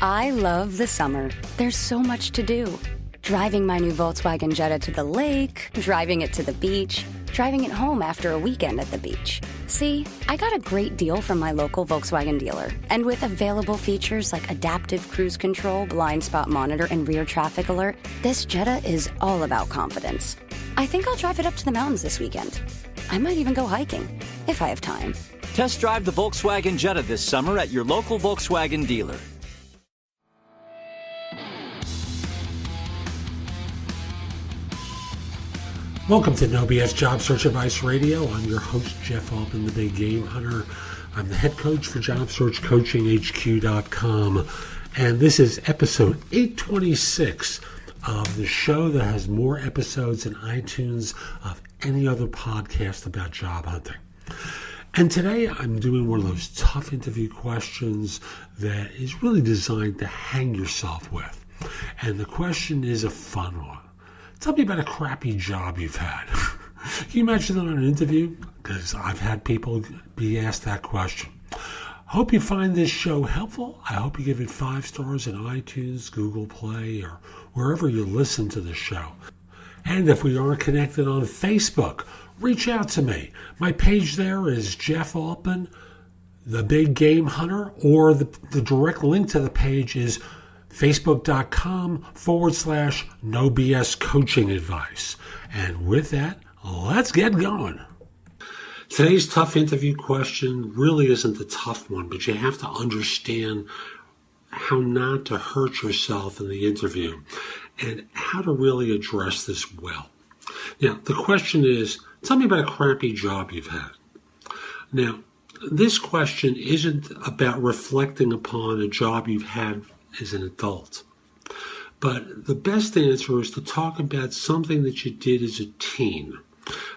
I love the summer. There's so much to do. Driving my new Volkswagen Jetta to the lake, driving it to the beach, driving it home after a weekend at the beach. See, I got a great deal from my local Volkswagen dealer. And with available features like adaptive cruise control, blind spot monitor, and rear traffic alert, this Jetta is all about confidence. I think I'll drive it up to the mountains this weekend. I might even go hiking, if I have time. Test drive the Volkswagen Jetta this summer at your local Volkswagen dealer. Welcome to No BS Job Search Advice Radio. I'm your host, Jeff Altman, the Big Game Hunter. I'm the head coach for JobSearchCoachingHQ.com. And this is episode 826 of the show that has more episodes in iTunes of any other podcast about job hunting. And today I'm doing one of those tough interview questions that is really designed to hang yourself with. And the question is a fun one. Tell me about a crappy job you've had. Can you imagine that on an interview? Because I've had people be asked that question. Hope you find this show helpful. I hope you give it 5 stars in iTunes, Google Play, or wherever you listen to the show. And if we aren't connected on Facebook, reach out to me. My page there is Jeff Altman, the Big Game Hunter, or the direct link to the page is Facebook.com/No BS Coaching Advice. And with that, let's get going. Today's tough interview question really isn't a tough one, but you have to understand how not to hurt yourself in the interview and how to really address this well. Now, the question is, tell me about a crappy job you've had. Now, this question isn't about reflecting upon a job you've had as an adult. But the best answer is to talk about something that you did as a teen,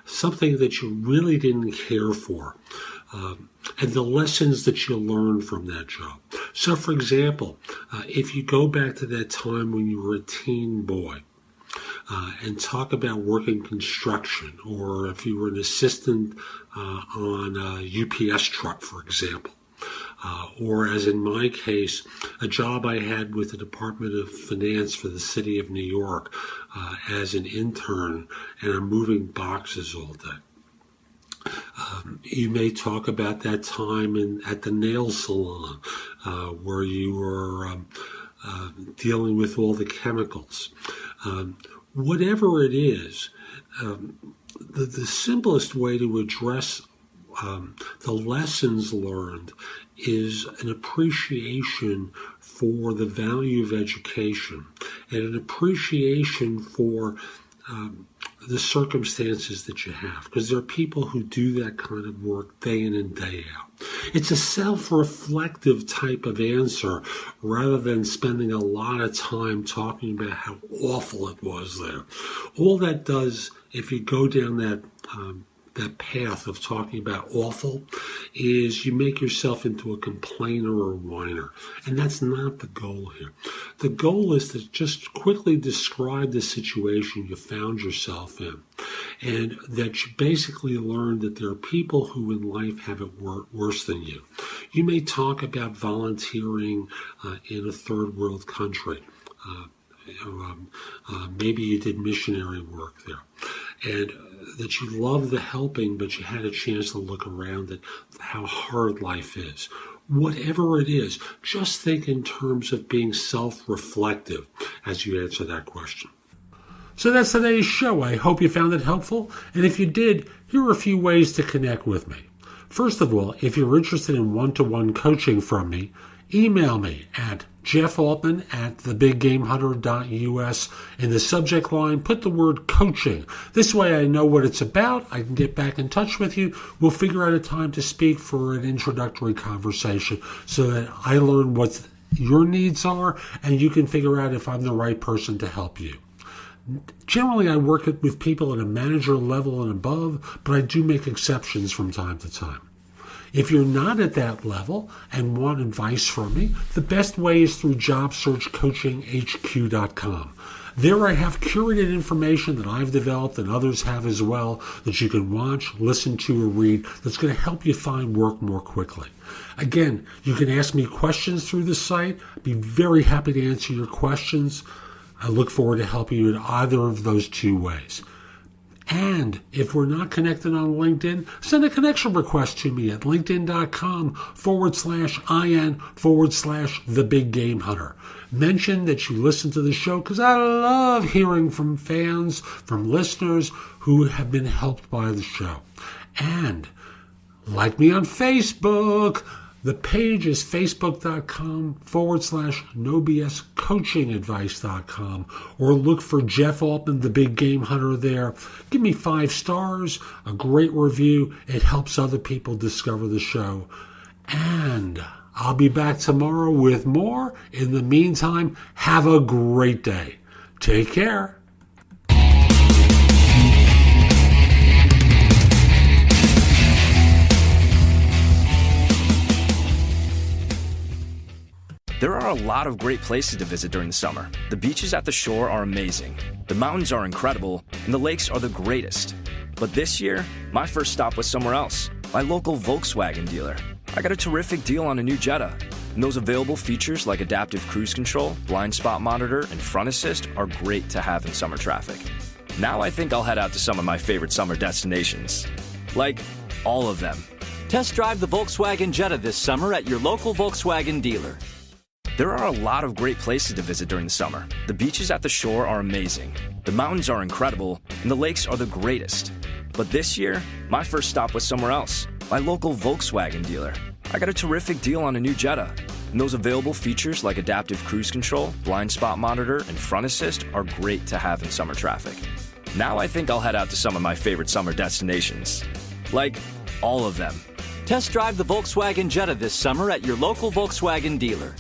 something that you really didn't care for, and the lessons that you learned from that job. So, for example, if you go back to that time when you were a teen boy, and talk about working construction, or if you were an assistant on a UPS truck, for example. Or as in my case, a job I had with the Department of Finance for the City of New York as an intern, and I'm moving boxes all day. You may talk about that time at the nail salon where you were dealing with all the chemicals. Whatever it is, the simplest way to address the lessons learned is an appreciation for the value of education and an appreciation for the circumstances that you have, because there are people who do that kind of work day in and day out. It's a self-reflective type of answer rather than spending a lot of time talking about how awful it was there. All that does, if you go down that path of talking about awful, is you make yourself into a complainer or whiner. And that's not the goal here. The goal is to just quickly describe the situation you found yourself in, and that you basically learn that there are people who in life have it worse than you. You may talk about volunteering in a third world country. Maybe you did missionary work there, and that you love the helping, but you had a chance to look around at how hard life is. Whatever it is, just think in terms of being self-reflective as you answer that question. So that's today's show. I hope you found it helpful, and if you did, here are a few ways to connect with me. First of all, if you're interested in one-to-one coaching from me, email me at jeffaltman@thebiggamehunter.us. In the subject line, put the word coaching. This way I know what it's about. I can get back in touch with you. We'll figure out a time to speak for an introductory conversation so that I learn what your needs are and you can figure out if I'm the right person to help you. Generally, I work with people at a manager level and above, but I do make exceptions from time to time. If you're not at that level and want advice from me, the best way is through JobSearchCoachingHQ.com. There I have curated information that I've developed and others have as well that you can watch, listen to, or read that's going to help you find work more quickly. Again, you can ask me questions through the site. I'd be very happy to answer your questions. I look forward to helping you in either of those two ways. And if we're not connected on LinkedIn, send a connection request to me at linkedin.com/IN/The Big Game Hunter. Mention that you listen to the show because I love hearing from fans, from listeners who have been helped by the show. And like me on Facebook. The page is facebook.com/NoBSCoachingAdvice.com, or look for Jeff Altman, the Big Game Hunter there. Give me 5 stars, a great review. It helps other people discover the show. And I'll be back tomorrow with more. In the meantime, have a great day. Take care. There are a lot of great places to visit during the summer. The beaches at the shore are amazing. The mountains are incredible, and the lakes are the greatest. But this year, my first stop was somewhere else, my local Volkswagen dealer. I got a terrific deal on a new Jetta, and those available features like adaptive cruise control, blind spot monitor, and front assist are great to have in summer traffic. Now I think I'll head out to some of my favorite summer destinations. Like, all of them. Test drive the Volkswagen Jetta this summer at your local Volkswagen dealer. There are a lot of great places to visit during the summer. The beaches at the shore are amazing. The mountains are incredible, and the lakes are the greatest. But this year, my first stop was somewhere else, my local Volkswagen dealer. I got a terrific deal on a new Jetta, and those available features like adaptive cruise control, blind spot monitor, and front assist are great to have in summer traffic. Now I think I'll head out to some of my favorite summer destinations. Like, all of them. Test drive the Volkswagen Jetta this summer at your local Volkswagen dealer.